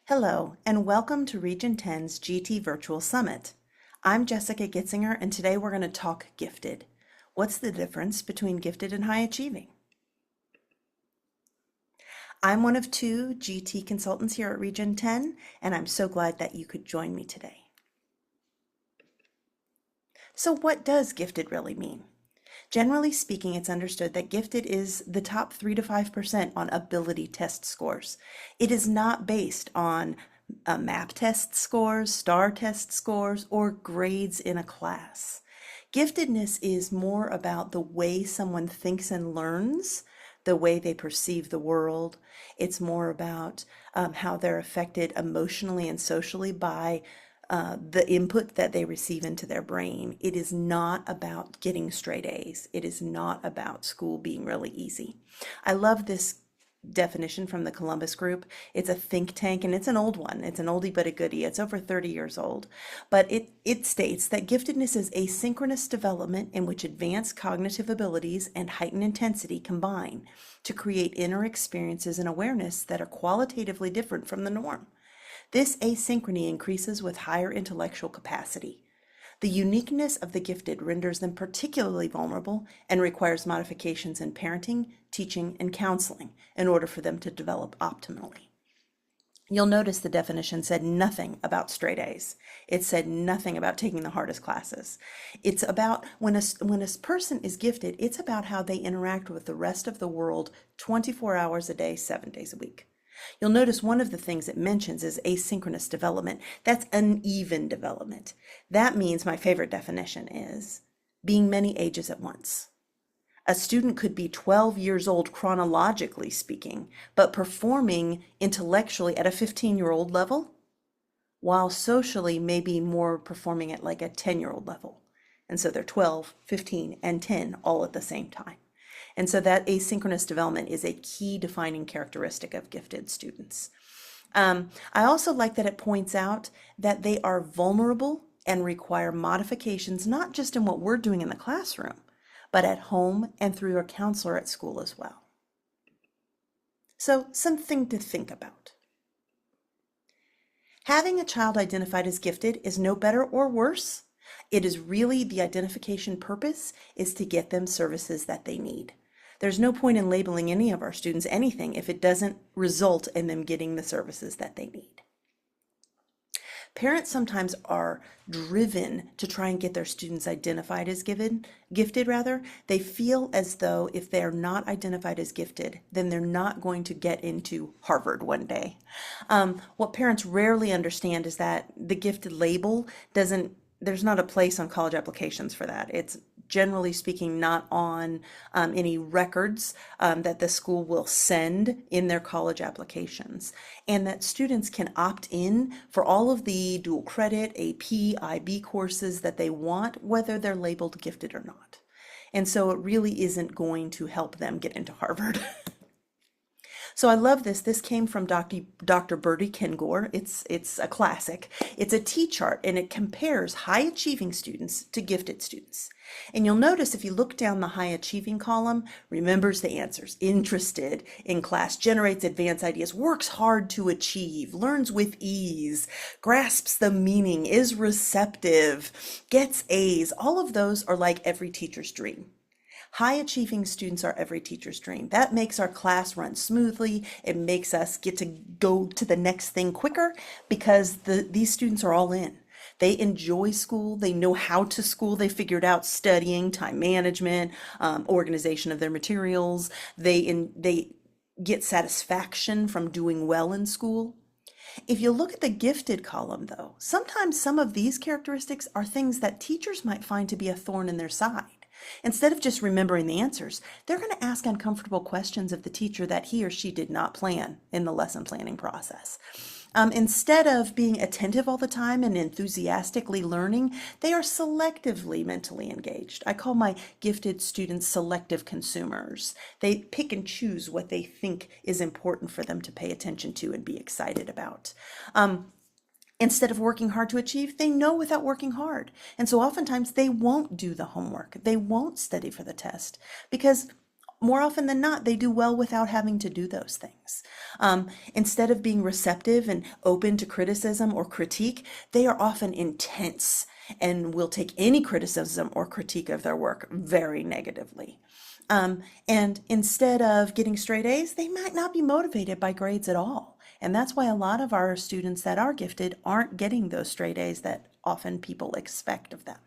Hello, and welcome to Region 10's GT Virtual Summit. I'm Jessica Gitzinger, and today we're going to talk gifted. What's the difference between gifted and high achieving? I'm one of two GT consultants here at Region 10, and I'm so glad that you could join me today. So what does gifted really mean? Generally speaking, it's understood that gifted is the top 3 to 5% on ability test scores. It is not based on MAP test scores, STAR test scores, or grades in a class. Giftedness is more about the way someone thinks and learns, the way they perceive the world. It's more about how they're affected emotionally and socially by the input that they receive into their brain. It is not about getting straight A's. It is not about school being really easy. I love this definition from the Columbus Group. It's a think tank, and it's an old one. It's an oldie but a goodie. It's over 30 years old. But it states that giftedness is asynchronous development in which advanced cognitive abilities and heightened intensity combine to create inner experiences and awareness that are qualitatively different from the norm. This asynchrony increases with higher intellectual capacity. The uniqueness of the gifted renders them particularly vulnerable and requires modifications in parenting, teaching, and counseling in order for them to develop optimally. You'll notice the definition said nothing about straight A's. It said nothing about taking the hardest classes. It's about when a person is gifted, it's about how they interact with the rest of the world 24 hours a day, 7 days a week. You'll notice one of the things it mentions is asynchronous development. That's uneven development. That means my favorite definition is being many ages at once. A student could be 12 years old chronologically speaking, but performing intellectually at a 15-year-old level, while socially maybe more performing at like a 10-year-old level. And so they're 12, 15, and 10 all at the same time. And so that asynchronous development is a key defining characteristic of gifted students. I also like that it points out that they are vulnerable and require modifications, not just in what we're doing in the classroom, but at home and through a counselor at school as well. So something to think about. Having a child identified as gifted is no better or worse. It is really the identification purpose is to get them services that they need. There's no point in labeling any of our students anything if it doesn't result in them getting the services that they need. Parents sometimes are driven to try and get their students identified as gifted rather. They feel as though if they're not identified as gifted, then they're not going to get into Harvard one day. What parents rarely understand is that the gifted label there's not a place on college applications for that. It's generally speaking not on any records that the school will send in their college applications, and that students can opt in for all of the dual credit, AP, IB courses that they want, whether they're labeled gifted or not. And so it really isn't going to help them get into Harvard. So I love this. This came from Dr. Bertie Kengor. It's a classic. It's a T-chart, and it compares high achieving students to gifted students. And you'll notice if you look down the high achieving column, remembers the answers, interested in class, generates advanced ideas, works hard to achieve, learns with ease, grasps the meaning, is receptive, gets A's. All of those are like every teacher's dream. High achieving students are every teacher's dream. That makes our class run smoothly. It makes us get to go to the next thing quicker because these students are all in. They enjoy school. They know how to school. They figured out studying, time management, organization of their materials. They get satisfaction from doing well in school. If you look at the gifted column, though, sometimes some of these characteristics are things that teachers might find to be a thorn in their side. Instead of just remembering the answers, they're going to ask uncomfortable questions of the teacher that he or she did not plan in the lesson planning process. Instead of being attentive all the time and enthusiastically learning, they are selectively mentally engaged. I call my gifted students selective consumers. They pick and choose what they think is important for them to pay attention to and be excited about. Instead of working hard to achieve, they know without working hard. And so oftentimes they won't do the homework. They won't study for the test because more often than not, they do well without having to do those things. Instead of being receptive and open to criticism or critique, they are often intense and will take any criticism or critique of their work very negatively. And instead of getting straight A's, they might not be motivated by grades at all. And that's why a lot of our students that are gifted aren't getting those straight A's that often people expect of them.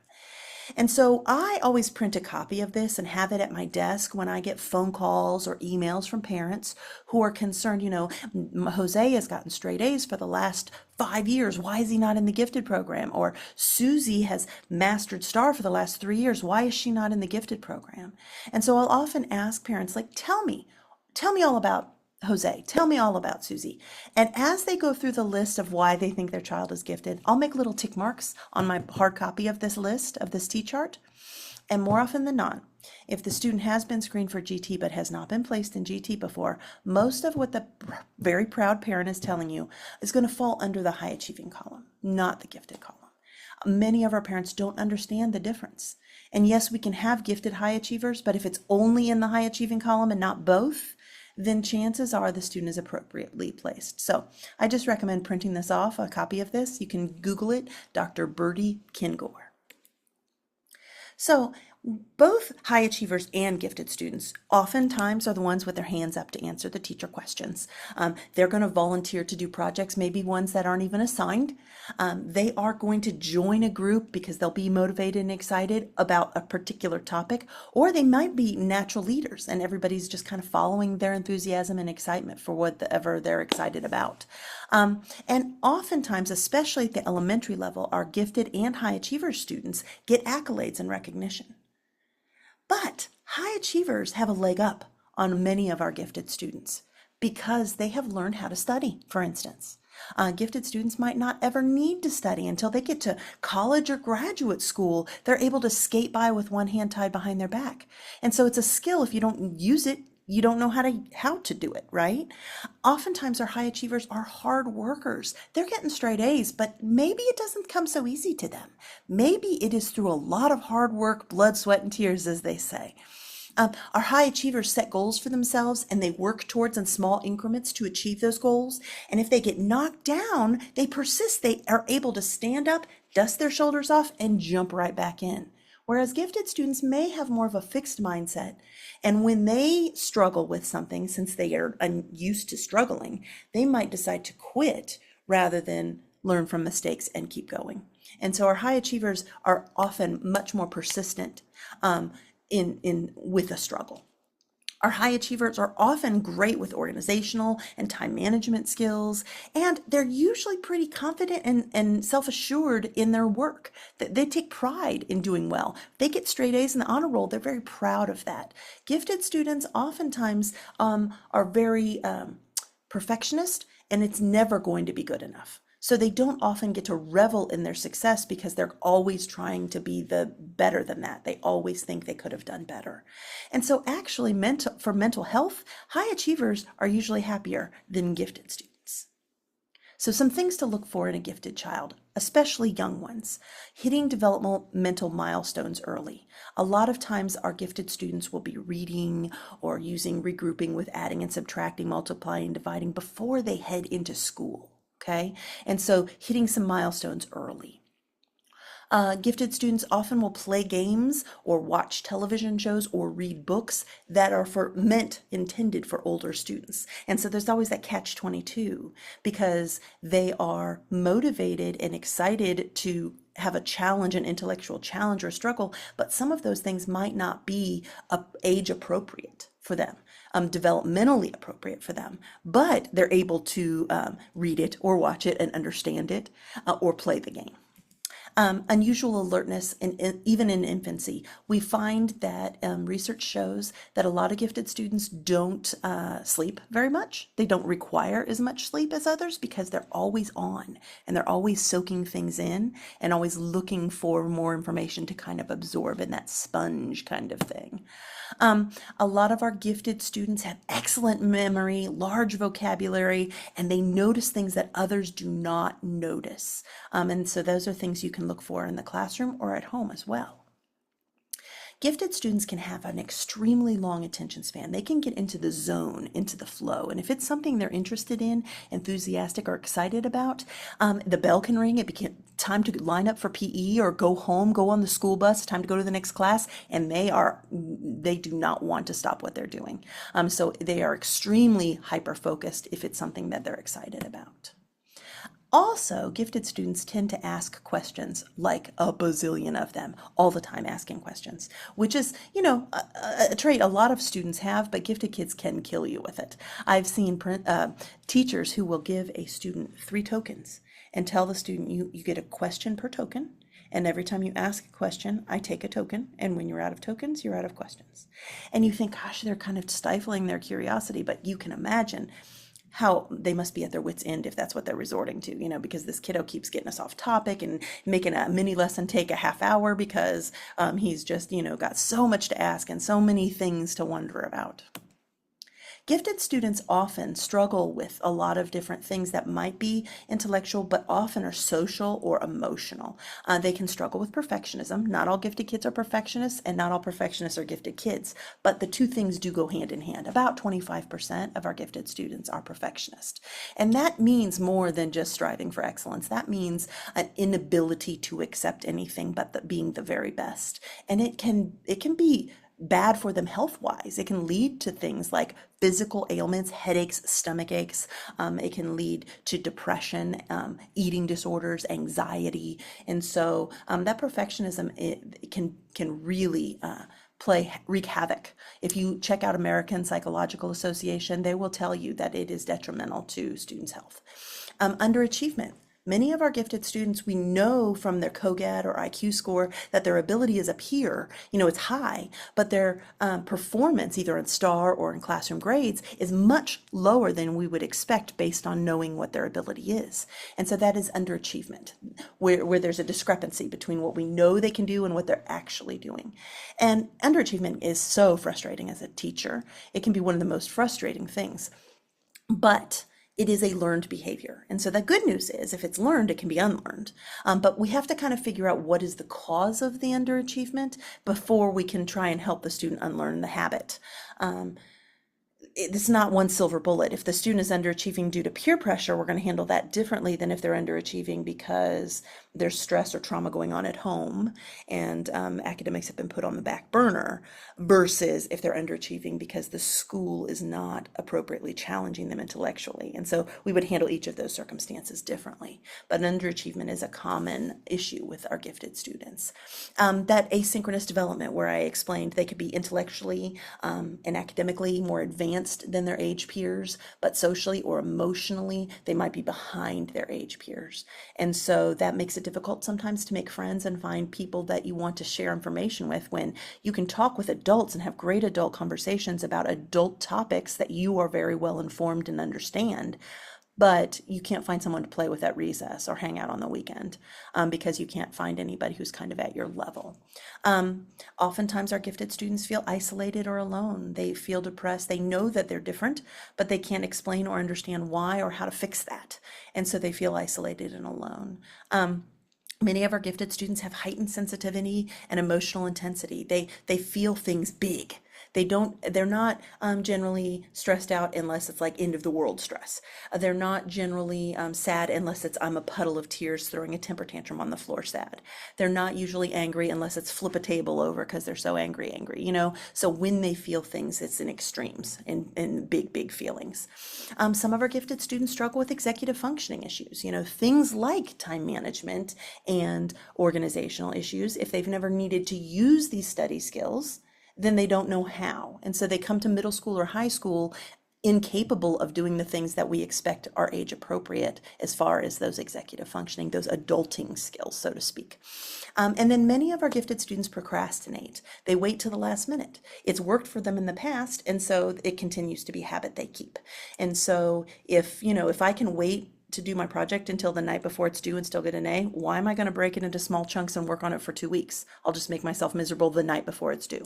And so I always print a copy of this and have it at my desk when I get phone calls or emails from parents who are concerned, Jose has gotten straight A's for the last 5 years. Why is he not in the gifted program? Or Susie has mastered STAR for the last 3 years. Why is she not in the gifted program? And so I'll often ask parents, like, tell me all about Jose, tell me all about Susie. And as they go through the list of why they think their child is gifted, I'll make little tick marks on my hard copy of this list, of this T-chart. And more often than not, if the student has been screened for GT but has not been placed in GT before, most of what the very proud parent is telling you is going to fall under the high achieving column, not the gifted column. Many of our parents don't understand the difference. And yes, we can have gifted high achievers, but if it's only in the high achieving column and not both, then chances are the student is appropriately placed. So I just recommend printing this off, a copy of this. You can Google it, Dr. Birdie Kingore. So both high achievers and gifted students oftentimes are the ones with their hands up to answer the teacher questions. They're going to volunteer to do projects, maybe ones that aren't even assigned. They are going to join a group because they'll be motivated and excited about a particular topic, or they might be natural leaders and everybody's just kind of following their enthusiasm and excitement for whatever they're excited about. And oftentimes, especially at the elementary level, our gifted and high achiever students get accolades and recognition. But high achievers have a leg up on many of our gifted students because they have learned how to study, for instance. Gifted students might not ever need to study until they get to college or graduate school. They're able to skate by with one hand tied behind their back. And so it's a skill. If you don't use it, you don't know how to do it, right? Oftentimes our high achievers are hard workers. They're getting straight A's, but maybe it doesn't come so easy to them. Maybe it is through a lot of hard work, blood, sweat, and tears, as they say. Our high achievers set goals for themselves and they work towards in small increments to achieve those goals. And if they get knocked down, they persist. They are able to stand up, dust their shoulders off, and jump right back in. Whereas gifted students may have more of a fixed mindset. And when they struggle with something, since they are used to struggling, they might decide to quit rather than learn from mistakes and keep going. And so our high achievers are often much more persistent with a struggle. Our high achievers are often great with organizational and time management skills, and they're usually pretty confident and self-assured in their work. They take pride in doing well. They get straight A's in the honor roll. They're very proud of that. Gifted students oftentimes are very perfectionist, and it's never going to be good enough. So they don't often get to revel in their success because they're always trying to be the better than that. They always think they could have done better. And so actually for mental health, high achievers are usually happier than gifted students. So some things to look for in a gifted child, especially young ones: hitting developmental milestones early. A lot of times our gifted students will be reading or using regrouping with adding and subtracting, multiplying and dividing before they head into school. Okay, and so hitting some milestones early. Gifted students often will play games or watch television shows or read books that are intended for older students. And so there's always that catch-22 because they are motivated and excited to have a challenge, an intellectual challenge or struggle, but some of those things might not be age appropriate for them. Developmentally appropriate for them, but they're able to read it or watch it and understand it or play the game. Unusual alertness, even in infancy. We find that research shows that a lot of gifted students don't sleep very much. They don't require as much sleep as others because they're always on and they're always soaking things in and always looking for more information to kind of absorb in that sponge kind of thing. A lot of our gifted students have excellent memory, large vocabulary, and they notice things that others do not notice. And so those are things you can look for in the classroom or at home as well. Gifted students can have an extremely long attention span. They can get into the zone, into the flow. And if it's something they're interested in, enthusiastic, or excited about, the bell can ring. It became time to line up for PE or go home, go on the school bus, time to go to the next class. And they do not want to stop what they're doing. So they are extremely hyper focused if it's something that they're excited about. Also, gifted students tend to ask questions, like a bazillion of them, all the time asking questions, which is, a trait a lot of students have, but gifted kids can kill you with it. I've seen teachers who will give a student 3 tokens and tell the student, you get a question per token. And every time you ask a question, I take a token. And when you're out of tokens, you're out of questions. And you think, gosh, they're kind of stifling their curiosity, but you can imagine how they must be at their wits' end if that's what they're resorting to, because this kiddo keeps getting us off topic and making a mini lesson take a half hour because he's just, got so much to ask and so many things to wonder about. Gifted students often struggle with a lot of different things that might be intellectual, but often are social or emotional. They can struggle with perfectionism. Not all gifted kids are perfectionists, and not all perfectionists are gifted kids, but the two things do go hand in hand. About 25% of our gifted students are perfectionists. And that means more than just striving for excellence. That means an inability to accept anything but being the very best. And it can be bad for them health-wise. It can lead to things like physical ailments, headaches, stomach aches. It can lead to depression, eating disorders, anxiety. And so that perfectionism it can really wreak havoc. If you check out American Psychological Association, they will tell you that it is detrimental to students' health. Underachievement. Many of our gifted students, we know from their COGAD or IQ score that their ability is up here, it's high, but their performance, either in STAR or in classroom grades, is much lower than we would expect based on knowing what their ability is. And so that is underachievement, where there's a discrepancy between what we know they can do and what they're actually doing. And underachievement is so frustrating as a teacher. It can be one of the most frustrating things. But it is a learned behavior. And so the good news is if it's learned, it can be unlearned. But we have to kind of figure out what is the cause of the underachievement before we can try and help the student unlearn the habit. It's not one silver bullet. If the student is underachieving due to peer pressure, we're going to handle that differently than if they're underachieving because there's stress or trauma going on at home and academics have been put on the back burner, versus if they're underachieving because the school is not appropriately challenging them intellectually. And so we would handle each of those circumstances differently. But underachievement is a common issue with our gifted students. That asynchronous development where I explained they could be intellectually and academically more advanced than their age peers, but socially or emotionally, they might be behind their age peers. And so that makes it difficult sometimes to make friends and find people that you want to share information with when you can talk with adults and have great adult conversations about adult topics that you are very well informed and understand. But you can't find someone to play with at recess or hang out on the weekend because you can't find anybody who's kind of at your level. Oftentimes our gifted students feel isolated or alone. They feel depressed. They know that they're different, but they can't explain or understand why or how to fix that. And so they feel isolated and alone. Many of our gifted students have heightened sensitivity and emotional intensity. They feel things big. They're not generally stressed out unless it's like end of the world stress. They're not generally sad unless it's I'm a puddle of tears throwing a temper tantrum on the floor sad. They're not usually angry unless it's flip a table over because they're so angry. So when they feel things, it's in extremes and big feelings. Some of our gifted students struggle with executive functioning issues, things like time management and organizational issues. If they've never needed to use these study skills, then they don't know how. And so they come to middle school or high school incapable of doing the things that we expect are age appropriate as far as those executive functioning, those adulting skills, so to speak. And then many of our gifted students procrastinate. They wait till the last minute. It's worked for them in the past, and so it continues to be a habit they keep. And so if I can wait to do my project until the night before it's due and still get an A, why am I going to break it into small chunks and work on it for 2 weeks? I'll just make myself miserable the night before it's due.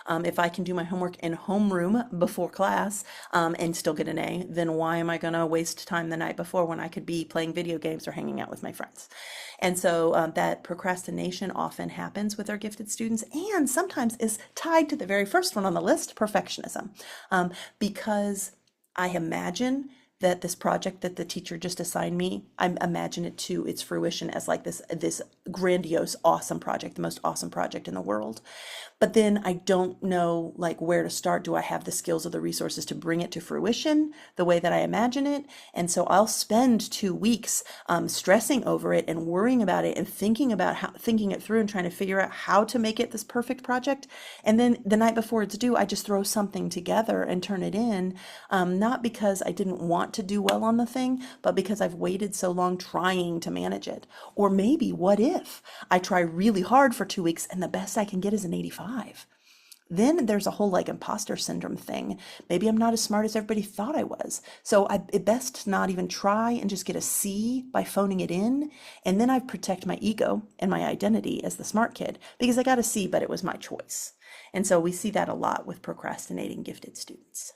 If I can do my homework in homeroom before class and still get an A, then why am I going to waste time the night before when I could be playing video games or hanging out with my friends? And so that procrastination often happens with our gifted students, and sometimes is tied to the very first one on the list, perfectionism. Because I imagine that this project that the teacher just assigned me, I imagine it to its fruition as like this grandiose, awesome project, the most awesome project in the world. But then I don't know like where to start. Do I have the skills or the resources to bring it to fruition the way that I imagine it? And so I'll spend 2 weeks stressing over it and worrying about it and thinking it through and trying to figure out how to make it this perfect project. And then the night before it's due, I just throw something together and turn it in, not because I didn't want to do well on the thing, but because I've waited so long trying to manage it. Or maybe what if I try really hard for 2 weeks and the best I can get is an 85? Then there's a whole like imposter syndrome thing. Maybe I'm not as smart as everybody thought I was. So it best to not even try and just get a C by phoning it in. And then I protect my ego and my identity as the smart kid because I got a C, but it was my choice. And so we see that a lot with procrastinating gifted students.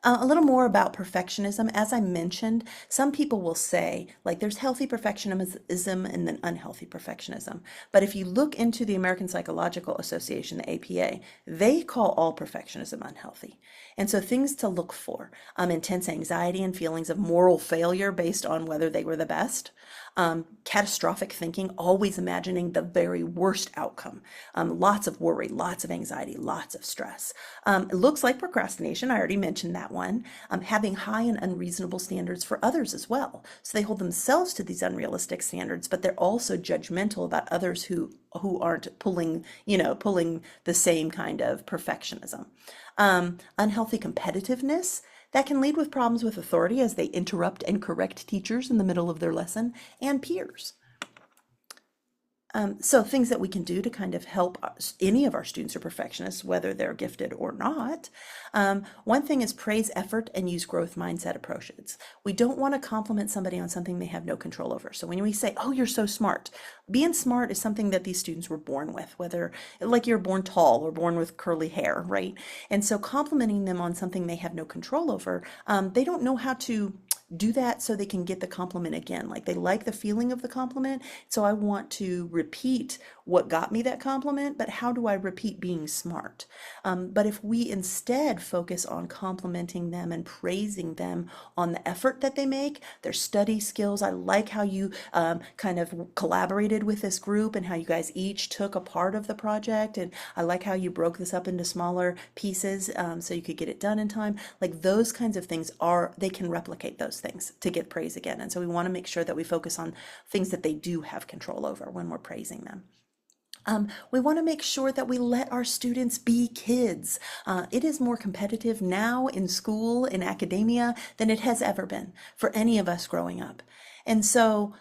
A little more about perfectionism. As I mentioned, some people will say, like, there's healthy perfectionism and then unhealthy perfectionism. But if you look into the American Psychological Association, the APA, they call all perfectionism unhealthy. And so things to look for, intense anxiety and feelings of moral failure based on whether they were the best, catastrophic thinking, always imagining the very worst outcome, lots of worry, lots of anxiety, lots of stress. It looks like procrastination. I already mentioned that one. Having high and unreasonable standards for others as well. So they hold themselves to these unrealistic standards, but they're also judgmental about others who aren't pulling the same kind of perfectionism. Unhealthy competitiveness. That can lead with problems with authority as they interrupt and correct teachers in the middle of their lesson and peers. So things that we can do to kind of help any of our students or perfectionists, whether they're gifted or not. One thing is praise effort and use growth mindset approaches. We don't want to compliment somebody on something they have no control over. So when we say, oh, you're so smart, being smart is something that these students were born with, whether like you're born tall or born with curly hair, right? And so complimenting them on something they have no control over, they don't know how to do that so they can get the compliment again. Like they like the feeling of the compliment. So I want to repeat what got me that compliment, but how do I repeat being smart? But if we instead focus on complimenting them and praising them on the effort that they make, their study skills. I like how you kind of collaborated with this group and how you guys each took a part of the project. And I like how you broke this up into smaller pieces so you could get it done in time. Like those kinds of things they can replicate those things to get praise again. And so we want to make sure that we focus on things that they do have control over when we're praising them. We want to make sure that we let our students be kids. It is more competitive now in school, in academia, than it has ever been for any of us growing up. And so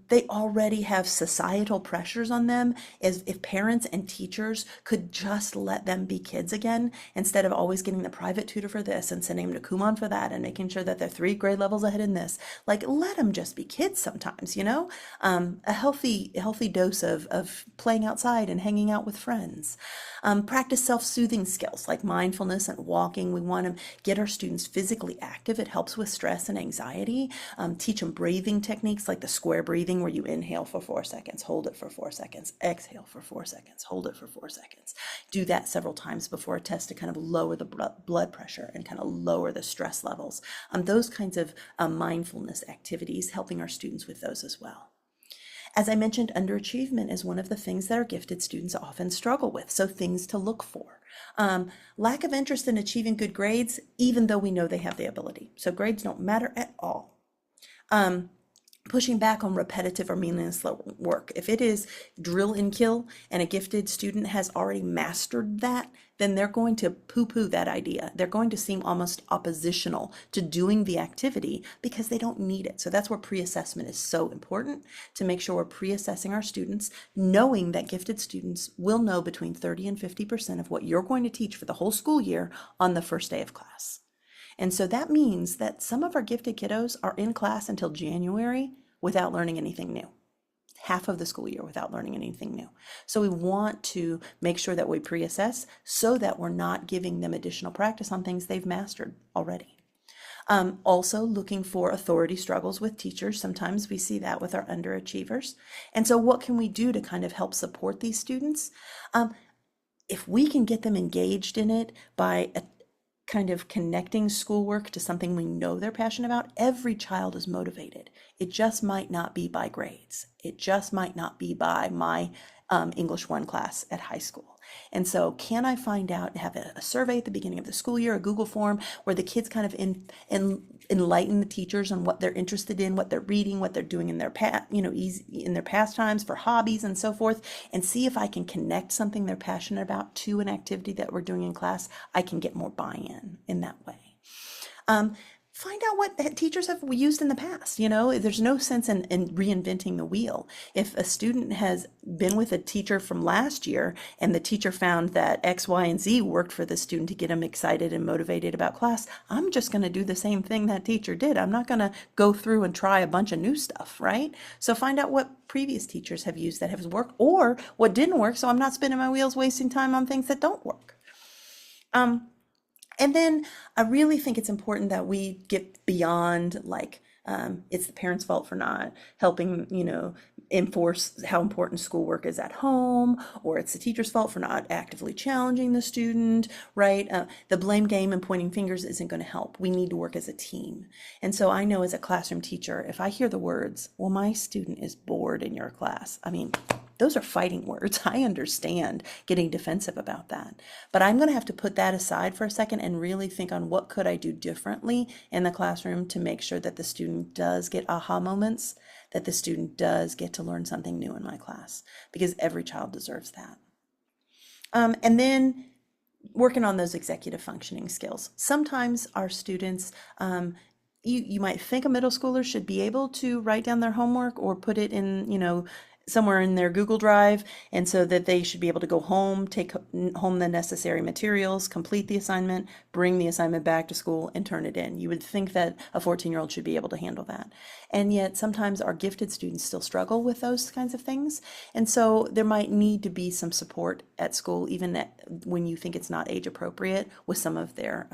they already have societal pressures on them. As if parents and teachers could just let them be kids again, instead of always getting the private tutor for this and sending them to Kumon for that and making sure that they're 3 grade levels ahead in this, like let them just be kids sometimes, a healthy dose of playing outside and hanging out with friends. Practice self-soothing skills like mindfulness and walking. We want to get our students physically active. It helps with stress and anxiety. Teach them breathing techniques like the square breathing where you inhale for 4 seconds, hold it for 4 seconds, exhale for 4 seconds, hold it for 4 seconds. Do that several times before a test to kind of lower the blood pressure and kind of lower the stress levels. Those kinds of mindfulness activities, helping our students with those as well. As I mentioned, underachievement is one of the things that our gifted students often struggle with, so things to look for. Lack of interest in achieving good grades, even though we know they have the ability. So grades don't matter at all. Pushing back on repetitive or meaningless work. If it is drill and kill and a gifted student has already mastered that, then they're going to poo-poo that idea. They're going to seem almost oppositional to doing the activity because they don't need it. So that's where pre-assessment is so important, to make sure we're pre-assessing our students, knowing that gifted students will know between 30 and 50% of what you're going to teach for the whole school year on the first day of class. And so that means that some of our gifted kiddos are in class until January without learning anything new. Half of the school year without learning anything new. So we want to make sure that we pre-assess so that we're not giving them additional practice on things they've mastered already. Also looking for authority struggles with teachers. Sometimes we see that with our underachievers. And so what can we do to kind of help support these students? If we can get them engaged in it by kind of connecting schoolwork to something we know they're passionate about, every child is motivated. It just might not be by grades. It just might not be by my English 1 class at high school. And so can I find out and have a survey at the beginning of the school year, a Google form where the kids kind of enlighten the teachers on what they're interested in, what they're reading, what they're doing in their in their pastimes for hobbies and so forth, and see if I can connect something they're passionate about to an activity that we're doing in class. I can get more buy-in in that way. Find out what teachers have used in the past. There's no sense in reinventing the wheel. If a student has been with a teacher from last year and the teacher found that X, Y, and Z worked for the student to get them excited and motivated about class, I'm just going to do the same thing that teacher did. I'm not going to go through and try a bunch of new stuff, right? So find out what previous teachers have used that has worked or what didn't work, so I'm not spinning my wheels wasting time on things that don't work. And then I really think it's important that we get beyond it's the parents' fault for not helping, enforce how important schoolwork is at home, or it's the teacher's fault for not actively challenging the student, right? The blame game and pointing fingers isn't going to help. We need to work as a team. And so I know as a classroom teacher, if I hear the words, well, my student is bored in your class, those are fighting words. I understand getting defensive about that. But I'm going to have to put that aside for a second and really think on what could I do differently in the classroom to make sure that the student does get aha moments, that the student does get to learn something new in my class, because every child deserves that. And then working on those executive functioning skills. Sometimes our students, you might think a middle schooler should be able to write down their homework or put it in, somewhere in their Google Drive, and so that they should be able to go home, take home the necessary materials, complete the assignment, bring the assignment back to school, and turn it in. You would think that a 14-year-old should be able to handle that. And yet sometimes our gifted students still struggle with those kinds of things. And so there might need to be some support at school, even when you think it's not age appropriate, with some of their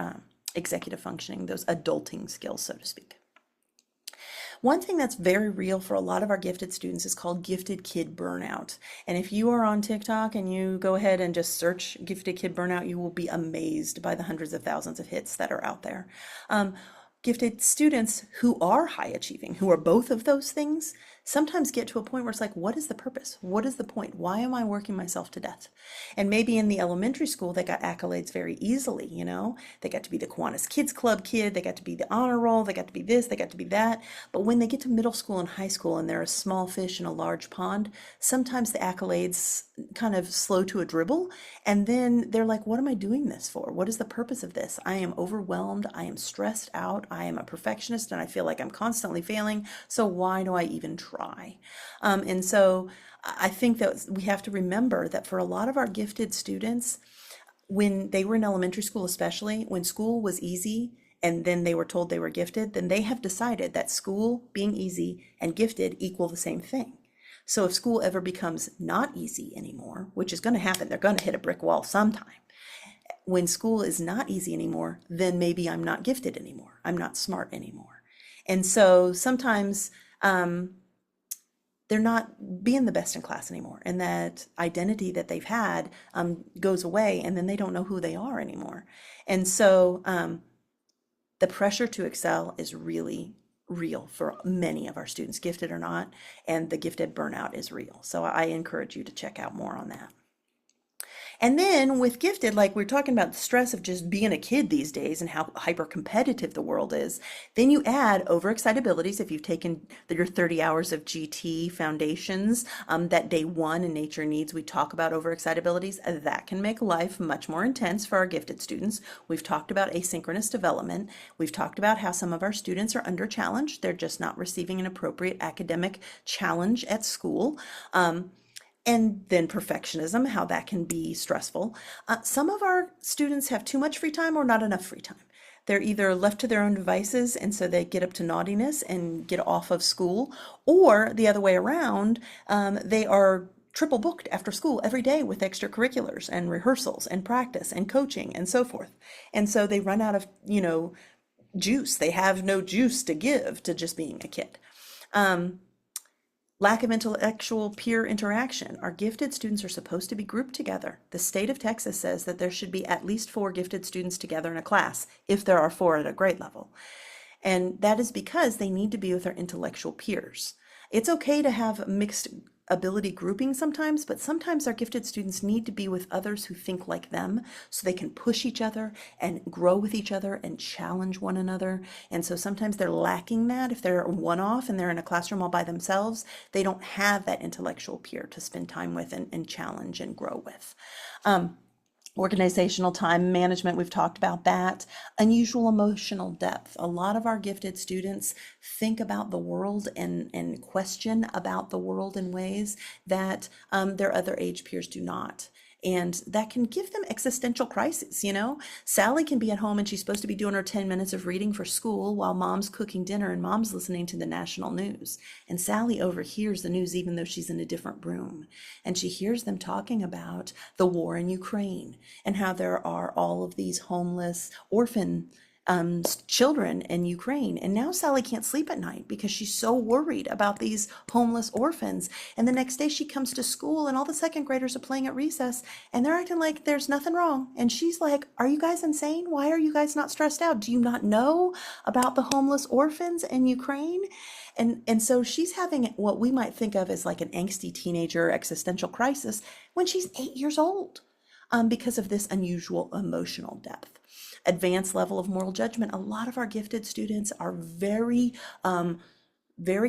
executive functioning, those adulting skills, so to speak. One thing that's very real for a lot of our gifted students is called gifted kid burnout. And if you are on TikTok and you go ahead and just search gifted kid burnout, you will be amazed by the hundreds of thousands of hits that are out there. Gifted students who are high achieving, who are both of those things, sometimes get to a point where it's like, what is the purpose? What is the point? Why am I working myself to death? And maybe in the elementary school, they got accolades very easily, They got to be the Kiwanis Kids Club kid, they got to be the honor roll, they got to be this, they got to be that. But when they get to middle school and high school and they're a small fish in a large pond, sometimes the accolades kind of slow to a dribble. And then they're like, what am I doing this for? What is the purpose of this? I am overwhelmed. I am stressed out. I am a perfectionist and I feel like I'm constantly failing. So why do I even try? And so I think that we have to remember that for a lot of our gifted students, when they were in elementary school, especially when school was easy and then they were told they were gifted, then they have decided that school being easy and gifted equal the same thing. So if school ever becomes not easy anymore, which is going to happen, they're going to hit a brick wall sometime. When school is not easy anymore, then maybe I'm not gifted anymore. I'm not smart anymore. And so sometimes they're not being the best in class anymore. And that identity that they've had goes away, and then they don't know who they are anymore. And so the pressure to excel is really real for many of our students, gifted or not, and the gifted burnout is real. So I encourage you to check out more on that. And then with gifted, like we're talking about the stress of just being a kid these days and how hyper competitive the world is, then you add overexcitabilities. If you've taken your 30 hours of GT foundations, that day one in Nature Needs, we talk about overexcitabilities. That can make life much more intense for our gifted students. We've talked about asynchronous development. We've talked about how some of our students are under challenged. They're just not receiving an appropriate academic challenge at school. And then perfectionism, how that can be stressful. Some of our students have too much free time or not enough free time. They're either left to their own devices, and so they get up to naughtiness and get off of school, or the other way around, they are triple booked after school every day with extracurriculars and rehearsals and practice and coaching and so forth. And so they run out of, juice. They have no juice to give to just being a kid. Lack of intellectual peer interaction. Our gifted students are supposed to be grouped together. The state of Texas says that there should be at least 4 gifted students together in a class, if there are 4 at a grade level. And that is because they need to be with their intellectual peers. It's okay to have mixed ability grouping sometimes, but sometimes our gifted students need to be with others who think like them so they can push each other and grow with each other and challenge one another. And so sometimes they're lacking that. If they're one-off and they're in a classroom all by themselves, they don't have that intellectual peer to spend time with and challenge and grow with. Organizational time management, we've talked about that. Unusual emotional depth. A lot of our gifted students think about the world and question about the world in ways that their other age peers do not. And that can give them existential crises, Sally can be at home and she's supposed to be doing her 10 minutes of reading for school while mom's cooking dinner and mom's listening to the national news. And Sally overhears the news even though she's in a different room. And she hears them talking about the war in Ukraine and how there are all of these homeless orphan children in Ukraine. And now Sally can't sleep at night because she's so worried about these homeless orphans. And the next day she comes to school and all the second graders are playing at recess and they're acting like there's nothing wrong. And she's like, are you guys insane? Why are you guys not stressed out? Do you not know about the homeless orphans in Ukraine? And so she's having what we might think of as like an angsty teenager existential crisis when she's 8 years old because of this unusual emotional depth. Advanced level of moral judgment. A lot of our gifted students are very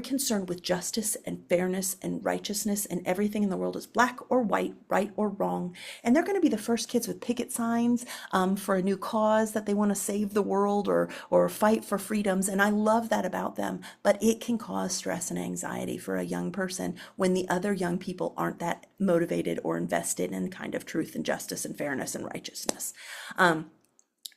concerned with justice and fairness and righteousness, and everything in the world is black or white, right or wrong. And they're going to be the first kids with picket signs for a new cause that they want to save the world or fight for freedoms. And I love that about them, but it can cause stress and anxiety for a young person when the other young people aren't that motivated or invested in kind of truth and justice and fairness and righteousness.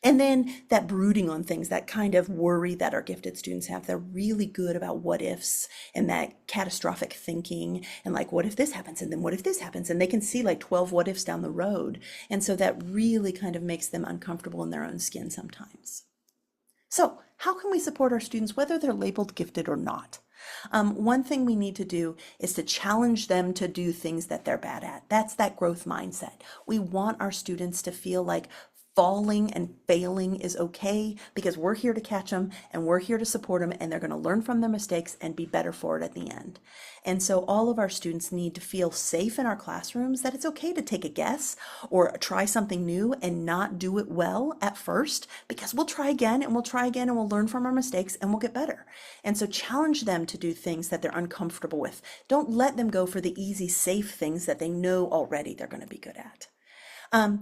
And then that brooding on things, that kind of worry that our gifted students have, they're really good about what ifs and that catastrophic thinking and like, what if this happens? And then what if this happens? And they can see like 12 what ifs down the road. And so that really kind of makes them uncomfortable in their own skin sometimes. So how can we support our students, whether they're labeled gifted or not? One thing we need to do is to challenge them to do things that they're bad at. That's that growth mindset. We want our students to feel like falling and failing is okay because we're here to catch them and we're here to support them, and they're going to learn from their mistakes and be better for it at the end. And so all of our students need to feel safe in our classrooms, that it's okay to take a guess or try something new and not do it well at first, because we'll try again and we'll try again and we'll learn from our mistakes and we'll get better. And so challenge them to do things that they're uncomfortable with. Don't let them go for the easy, safe things that they know already they're going to be good at.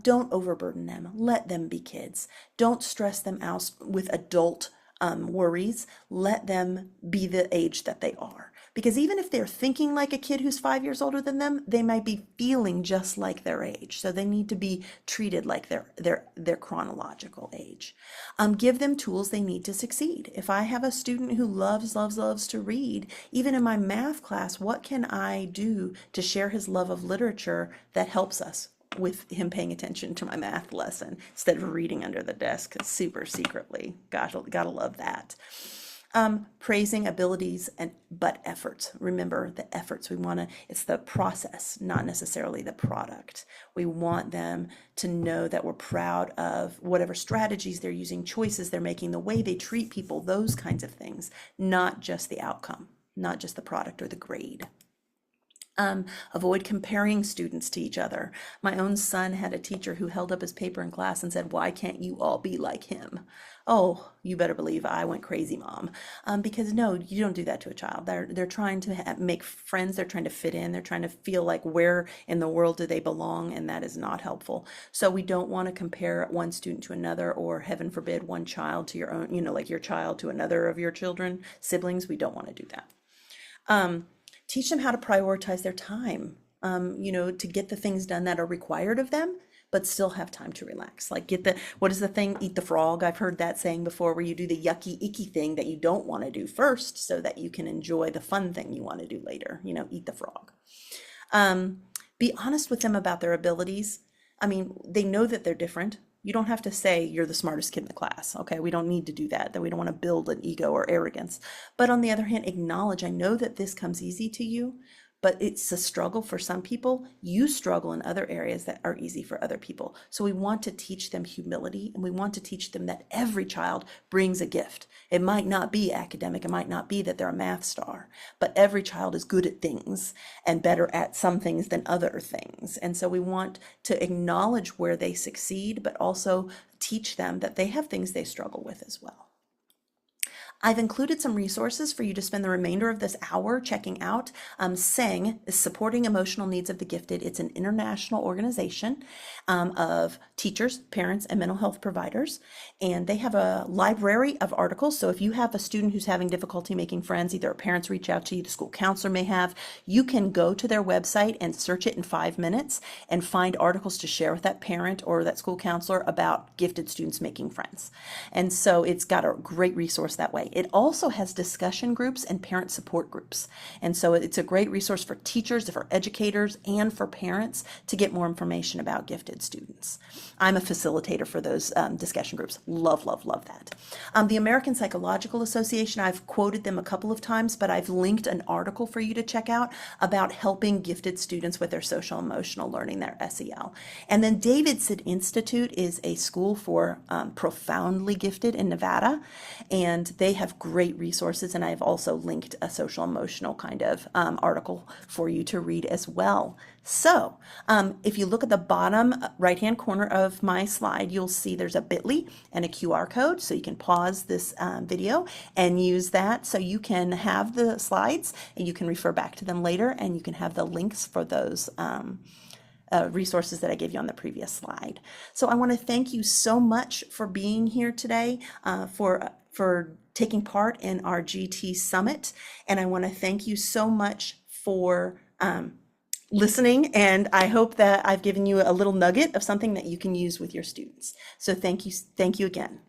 Don't overburden them. Let them be kids. Don't stress them out with adult worries. Let them be the age that they are. Because even if they're thinking like a kid who's 5 years older than them, they might be feeling just like their age. So they need to be treated like their chronological age. Give them tools they need to succeed. If I have a student who loves to read, even in my math class, what can I do to share his love of literature that helps us with him paying attention to my math lesson instead of reading under the desk super secretly? Gotta love that. Praising abilities but efforts. Remember the efforts. It's the process, not necessarily the product. We want them to know that we're proud of whatever strategies they're using, choices they're making, the way they treat people, those kinds of things, not just the outcome, not just the product or the grade. Avoid comparing students to each other. My own son had a teacher who held up his paper in class and said, "Why can't you all be like him?" Oh, you better believe I went crazy, Mom. Because no, you don't do that to a child. They're trying to make friends. They're trying to fit in. They're trying to feel like where in the world do they belong, and that is not helpful. So we don't want to compare one student to another, or heaven forbid, one child to your own, like your child to another of your children, siblings. We don't want to do that. Teach them how to prioritize their time, to get the things done that are required of them, but still have time to relax. Like what is the thing? Eat the frog. I've heard that saying before, where you do the yucky, icky thing that you don't want to do first so that you can enjoy the fun thing you want to do later. Eat the frog. Be honest with them about their abilities. I mean, they know that they're different. You don't have to say you're the smartest kid in the class. Okay, we don't need to do that. That we don't want to build an ego or arrogance. But on the other hand, acknowledge, I know that this comes easy to you, but it's a struggle for some people. You struggle in other areas that are easy for other people. So we want to teach them humility, and we want to teach them that every child brings a gift. It might not be academic, it might not be that they're a math star, but every child is good at things and better at some things than other things. And so we want to acknowledge where they succeed, but also teach them that they have things they struggle with as well. I've included some resources for you to spend the remainder of this hour checking out. SENG is Supporting Emotional Needs of the Gifted. It's an international organization of teachers, parents, and mental health providers. And they have a library of articles. So if you have a student who's having difficulty making friends, either parents reach out to you, the school counselor may have, you can go to their website and search it in 5 minutes and find articles to share with that parent or that school counselor about gifted students making friends. And so it's got a great resource that way. It also has discussion groups and parent support groups. And so it's a great resource for teachers, for educators, and for parents to get more information about gifted students. I'm a facilitator for those discussion groups. Love, love, love that. The American Psychological Association, I've quoted them a couple of times, but I've linked an article for you to check out about helping gifted students with their social emotional learning, their SEL. And then Davidson Institute is a school for profoundly gifted in Nevada, and they have great resources, and I've also linked a social emotional kind of article for you to read as well. So if you look at the bottom right hand corner of my slide, you'll see there's a bit.ly and a QR code, so you can pause this video and use that so you can have the slides and you can refer back to them later, and you can have the links for those resources that I gave you on the previous slide. So I want to thank you so much for being here today, for taking part in our GT Summit. And I want to thank you so much for listening. And I hope that I've given you a little nugget of something that you can use with your students. So thank you again.